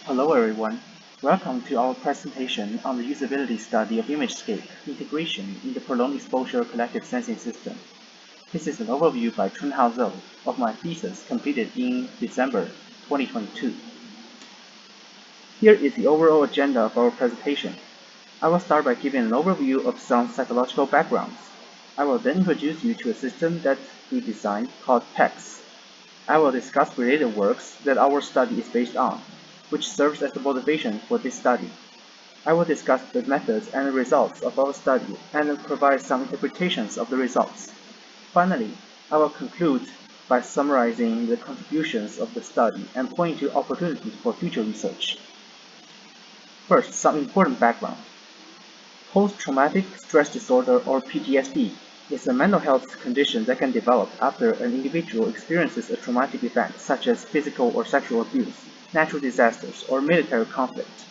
Hello everyone. Welcome to our presentation on the usability study of ImageScape integration in the prolonged exposure collective sensing system. This is an overview by Chunhao Zou of my thesis completed in December 2022. Here is the overall agenda of our presentation. I will start by giving an overview of some psychological backgrounds. I will then introduce you to a system that we designed called PECSS. I will discuss related works that our study is based on, which serves as the motivation for this study. I will discuss the methods and results of our study and provide some interpretations of the results. Finally, I will conclude by summarizing the contributions of the study and point to opportunities for future research. First, some important background. Post-traumatic stress disorder, or PTSD, is a mental health condition that can develop after an individual experiences a traumatic event such as physical or sexual abuse, natural disasters, or military conflict.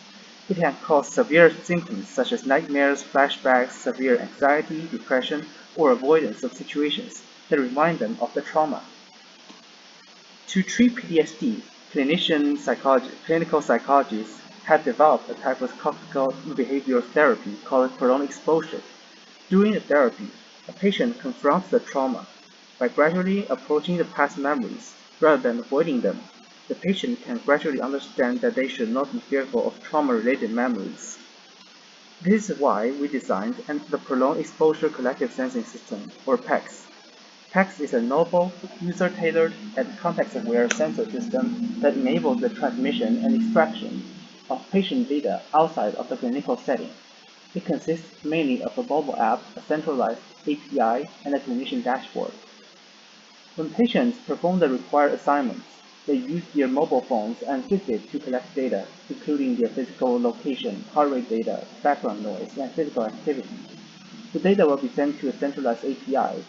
It can cause severe symptoms such as nightmares, flashbacks, severe anxiety, depression, or avoidance of situations that remind them of the trauma. To treat PTSD, clinical psychologists have developed a type of cognitive behavioral therapy called prolonged exposure. During the therapy, a patient confronts the trauma by gradually approaching the past memories rather than avoiding them. The patient can gradually understand that they should not be fearful of trauma-related memories. This is why we designed the Prolonged Exposure Collective Sensing System, or PECSS. PECSS is a novel, user-tailored, and context-aware sensor system that enables the transmission and extraction of patient data outside of the clinical setting. It consists mainly of a mobile app, a centralized API, and a clinician dashboard. When patients perform the required assignments, they use their mobile phones and Fitbit to collect data, including their physical location, heart rate data, background noise, and physical activity. The data will be sent to a centralized API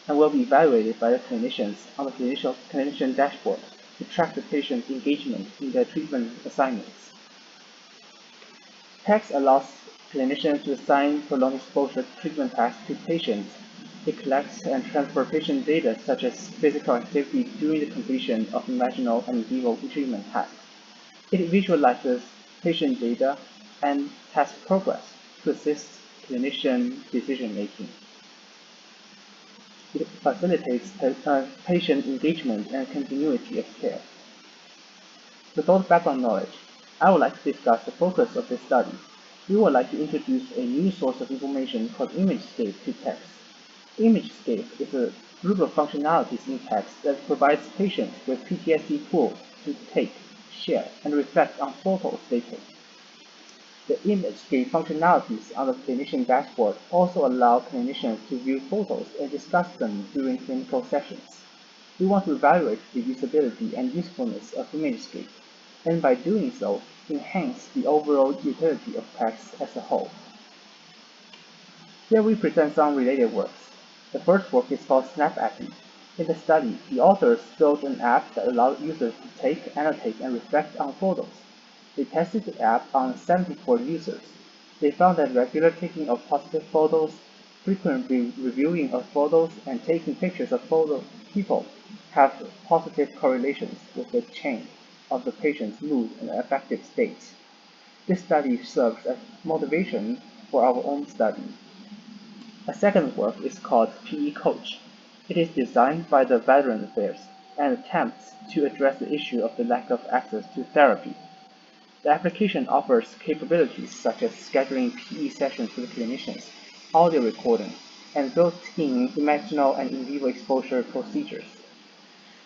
and will be evaluated by the clinicians on the clinician dashboard to track the patient's engagement in their treatment assignments. PECSS allows clinicians to assign prolonged exposure treatment tasks to patients. It collects and transfers patient data such as physical activity during the completion of imaginal and in vivo treatment tasks. It visualizes patient data and task progress to assist clinician decision-making. It facilitates patient engagement and continuity of care. With all the background knowledge, I would like to discuss the focus of this study. We would like to introduce a new source of information called ImageScape to PECSS. ImageScape is a group of functionalities in PECSS that provides patients with PTSD tools to take, share, and reflect on photos they take. The ImageScape functionalities on the clinician dashboard also allow clinicians to view photos and discuss them during clinical sessions. We want to evaluate the usability and usefulness of ImageScape, and by doing so, enhance the overall utility of PECSS as a whole. Here we present some related works. The first work is called SnapAppy. In the study, the authors built an app that allowed users to take, annotate, and reflect on photos. They tested the app on 74 users. They found that regular taking of positive photos, frequent reviewing of photos, and taking pictures of people have positive correlations with the change of the patient's mood and affective states. This study serves as motivation for our own study. A second work is called PE Coach. It is designed by the Veteran Affairs and attempts to address the issue of the lack of access to therapy. The application offers capabilities such as scheduling PE sessions with clinicians, audio recording, and built-in imaginal and in vivo exposure procedures.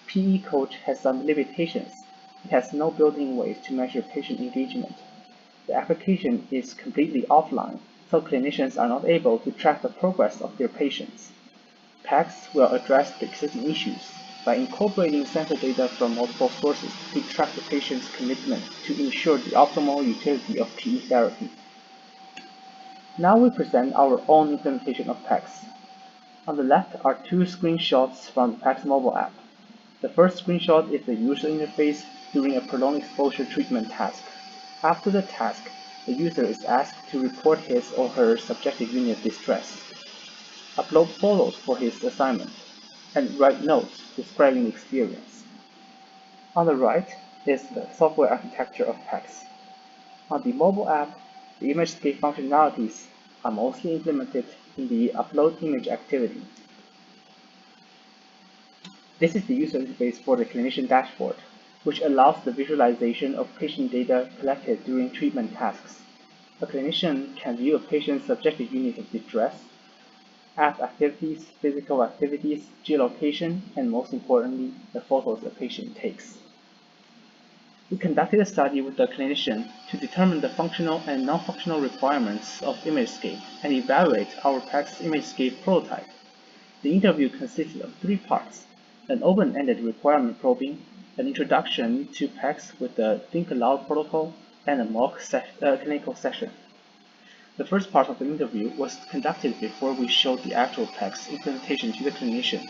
PE Coach has some limitations. It has no built-in ways to measure patient engagement. The application is completely offline, so clinicians are not able to track the progress of their patients. PECSS will address the existing issues by incorporating sensor data from multiple sources to track the patient's commitment to ensure the optimal utility of PE therapy. Now we present our own implementation of PECSS. On the left are two screenshots from the PECSS mobile app. The first screenshot is the user interface during a prolonged exposure treatment task. After the task, the user is asked to report his or her subjective unit of distress, upload photos for his assignment, and write notes describing the experience. On the right, is the software architecture of PECSS. On the mobile app, the ImageScape functionalities are mostly implemented in the upload image activity. This is the user interface for the clinician dashboard, which allows the visualization of patient data collected during treatment tasks. A clinician can view a patient's subjective units of distress, app activities, physical activities, geolocation, and most importantly, the photos the patient takes. We conducted a study with the clinician to determine the functional and non-functional requirements of ImageScape and evaluate our PECSS ImageScape prototype. The interview consisted of 3 parts: an open-ended requirement probing, an introduction to PECSS with the Think Aloud protocol, and a mock clinical session. The first part of the interview was conducted before we showed the actual PECSS implementation to the clinician.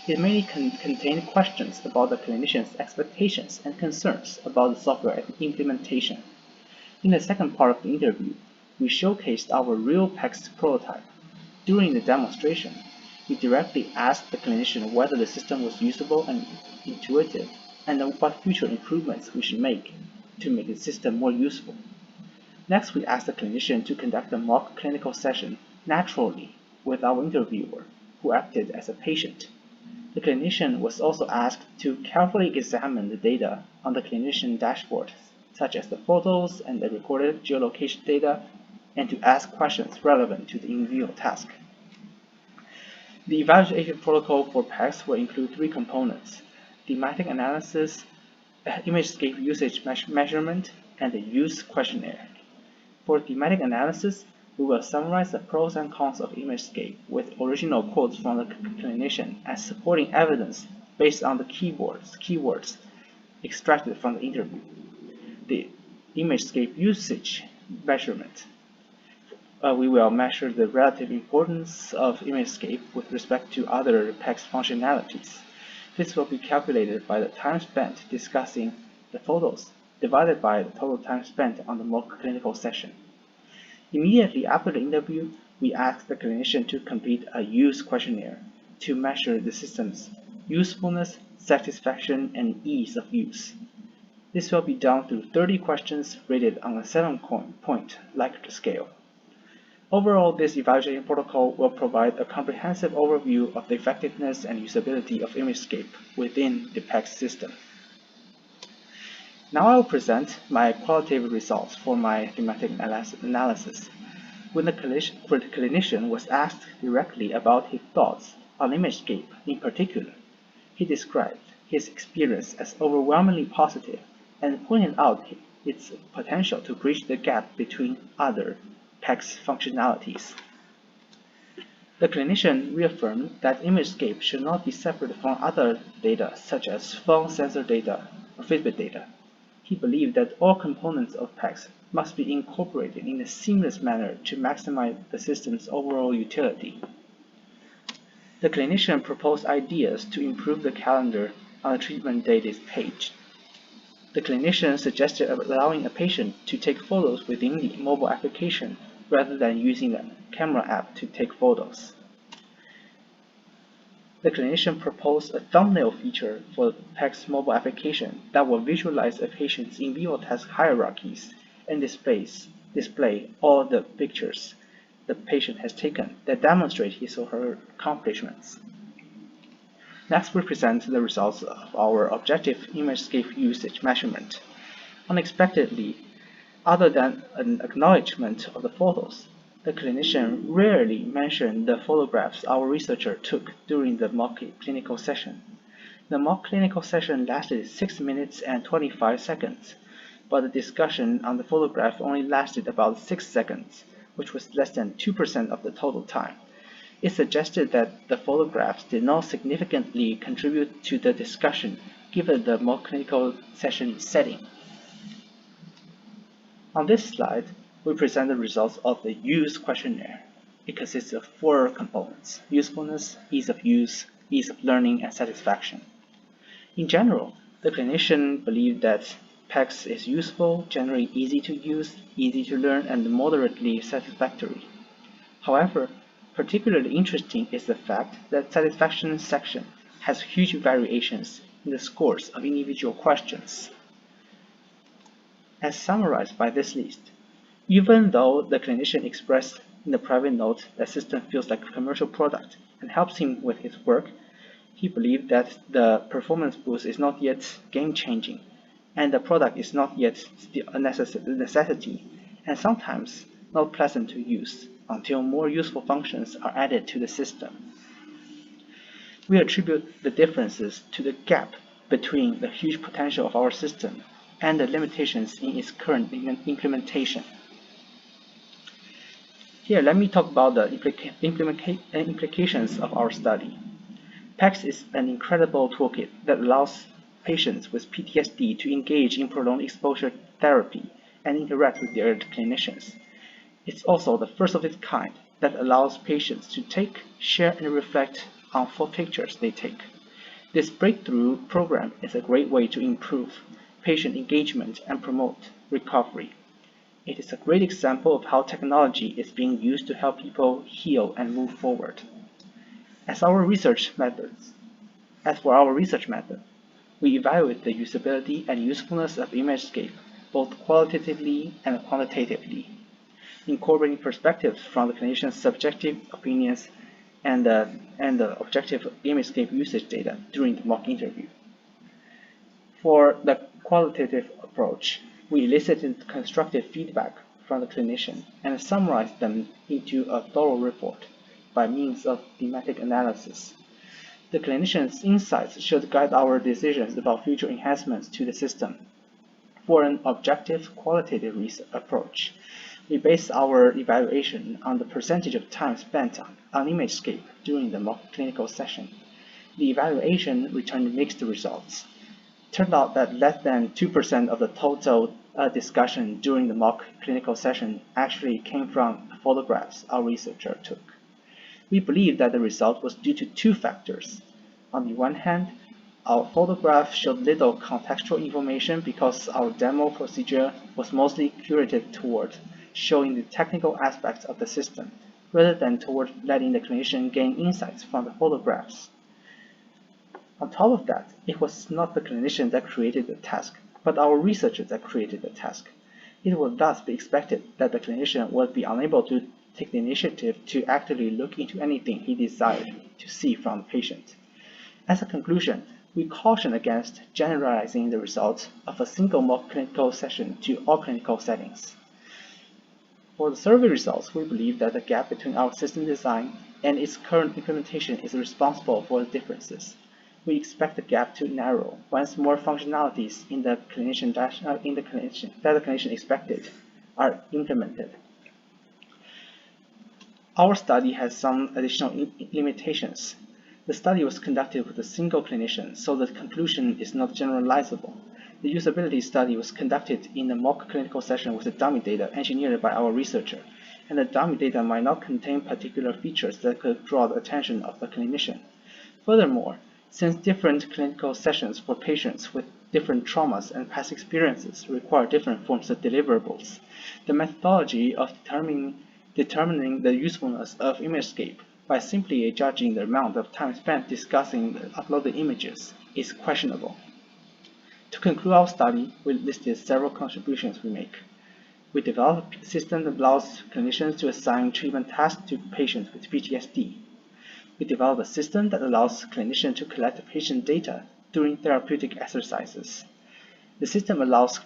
It mainly contained questions about the clinician's expectations and concerns about the software implementation. In the second part of the interview, we showcased our real PECSS prototype. During the demonstration, we directly asked the clinician whether the system was usable and intuitive, and what future improvements we should make to make the system more useful. Next, we asked the clinician to conduct a mock clinical session naturally with our interviewer, who acted as a patient. The clinician was also asked to carefully examine the data on the clinician dashboard, such as the photos and the recorded geolocation data, and to ask questions relevant to the in vivo task. The evaluation protocol for PECSS will include 3 components: thematic analysis, ImageScape usage measurement, and the use questionnaire. For thematic analysis, we will summarize the pros and cons of ImageScape with original quotes from the clinician as supporting evidence based on the keywords extracted from the interview. The ImageScape usage measurement. We will measure the relative importance of ImageScape with respect to other PECSS functionalities. This will be calculated by the time spent discussing the photos divided by the total time spent on the mock clinical session. Immediately after the interview, we asked the clinician to complete a use questionnaire to measure the system's usefulness, satisfaction, and ease of use. This will be done through 30 questions rated on a 7-point Likert scale. Overall, this evaluation protocol will provide a comprehensive overview of the effectiveness and usability of ImageScape within the PECSS system. Now I will present my qualitative results for my thematic analysis. When the clinician was asked directly about his thoughts on ImageScape in particular, he described his experience as overwhelmingly positive and pointed out its potential to bridge the gap between other PECSS functionalities. The clinician reaffirmed that ImageScape should not be separate from other data such as phone sensor data or Fitbit data. He believed that all components of PECSS must be incorporated in a seamless manner to maximize the system's overall utility. The clinician proposed ideas to improve the calendar on the treatment dates page. The clinician suggested allowing a patient to take photos within the mobile application rather than using the camera app to take photos. The clinician proposed a thumbnail feature for the PECSS mobile application that will visualize a patient's in vivo task hierarchies and display all the pictures the patient has taken that demonstrate his or her accomplishments. Next, we present the results of our objective ImageScape usage measurement. Unexpectedly, other than an acknowledgement of the photos, the clinician rarely mentioned the photographs our researcher took during the mock clinical session. The mock clinical session lasted 6 minutes and 25 seconds, but the discussion on the photograph only lasted about 6 seconds, which was less than 2% of the total time. It suggested that the photographs did not significantly contribute to the discussion given the mock clinical session setting. On this slide, we present the results of the use questionnaire. It consists of 4 components: usefulness, ease of use, ease of learning, and satisfaction. In general, the clinician believed that PECSS is useful, generally easy to use, easy to learn, and moderately satisfactory. However, particularly interesting is the fact that satisfaction section has huge variations in the scores of individual questions. as summarized by this list. Even though the clinician expressed in the private note that the system feels like a commercial product and helps him with his work, he believed that the performance boost is not yet game-changing, and the product is not yet still a necessity, and sometimes not pleasant to use until more useful functions are added to the system. We attribute the differences to the gap between the huge potential of our system and the limitations in its current implementation. Here, let me talk about the implications of our study. PECSS is an incredible toolkit that allows patients with PTSD to engage in prolonged exposure therapy and interact with their clinicians. It's also the first of its kind that allows patients to take, share, and reflect on 4 pictures they take. This breakthrough program is a great way to improve patient engagement and promote recovery. It is a great example of how technology is being used to help people heal and move forward. As for our research method, we evaluate the usability and usefulness of ImageScape both qualitatively and quantitatively, incorporating perspectives from the clinician's subjective opinions and the objective ImageScape usage data during the mock interview. For the qualitative approach, we elicited constructive feedback from the clinician and summarized them into a thorough report by means of thematic analysis. The clinician's insights should guide our decisions about future enhancements to the system. For an objective qualitative approach, we base our evaluation on the percentage of time spent on ImageScape during the mock clinical session. The evaluation returned mixed results. It turned out that less than 2% of the total discussion during the mock clinical session actually came from photographs our researcher took. We believe that the result was due to 2 factors. On the one hand, our photograph showed little contextual information because our demo procedure was mostly curated toward showing the technical aspects of the system, rather than toward letting the clinician gain insights from the photographs. On top of that, it was not the clinician that created the task, but our researcher that created the task. It would thus be expected that the clinician would be unable to take the initiative to actively look into anything he desired to see from the patient. As a conclusion, we caution against generalizing the results of a single mock clinical session to all clinical settings. For the survey results, we believe that the gap between our system design and its current implementation is responsible for the differences. We expect the gap to narrow once more functionalities that the clinician expected are implemented. Our study has some additional limitations. The study was conducted with a single clinician, so the conclusion is not generalizable. The usability study was conducted in a mock clinical session with the dummy data engineered by our researcher, and the dummy data might not contain particular features that could draw the attention of the clinician. Furthermore, since different clinical sessions for patients with different traumas and past experiences require different forms of deliverables, the methodology of determining the usefulness of ImageScape by simply judging the amount of time spent discussing the uploaded images is questionable. To conclude our study, we listed several contributions we make. We developed a system that allows clinicians to assign treatment tasks to patients with PTSD. We developed a system that allows clinicians to collect patient data during therapeutic exercises. The system allows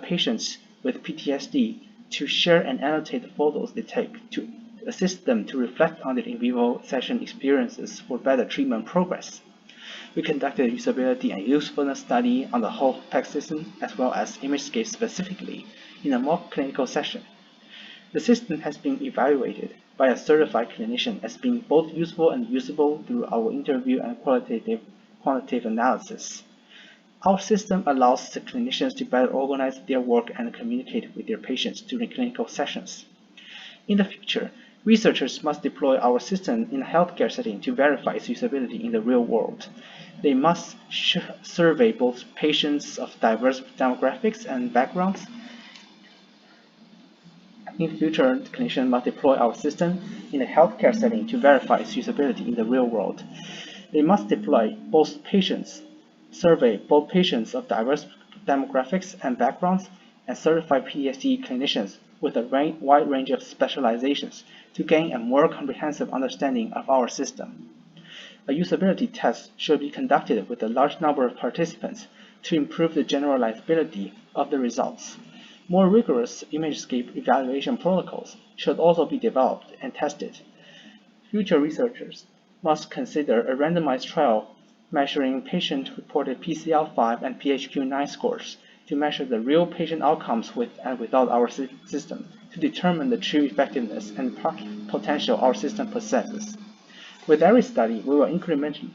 patients with PTSD to share and annotate the photos they take to assist them to reflect on their in vivo session experiences for better treatment progress. We conducted a usability and usefulness study on the whole PECSS system as well as ImageScape specifically in a mock clinical session. The system has been evaluated by a certified clinician as being both useful and usable through our interview and quantitative analysis. Our system allows the clinicians to better organize their work and communicate with their patients during clinical sessions. In the future, researchers must deploy our system in a healthcare setting to verify its usability in the real world. They must survey both patients of diverse demographics and backgrounds. In the future, the clinician must deploy our system in a healthcare setting to verify its usability in the real world. They must survey both patients of diverse demographics and backgrounds, and certified PECSS clinicians with a wide range of specializations to gain a more comprehensive understanding of our system. A usability test should be conducted with a large number of participants to improve the generalizability of the results. More rigorous ImageScape evaluation protocols should also be developed and tested. Future researchers must consider a randomized trial measuring patient-reported PCL5 and PHQ-9 scores to measure the real patient outcomes with and without our system to determine the true effectiveness and potential our system possesses. With every study, we will incrementally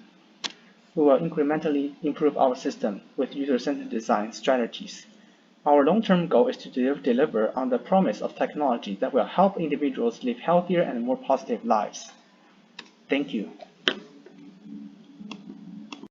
improve our system with user-centered design strategies. Our long-term goal is to deliver on the promise of technology that will help individuals live healthier and more positive lives. Thank you.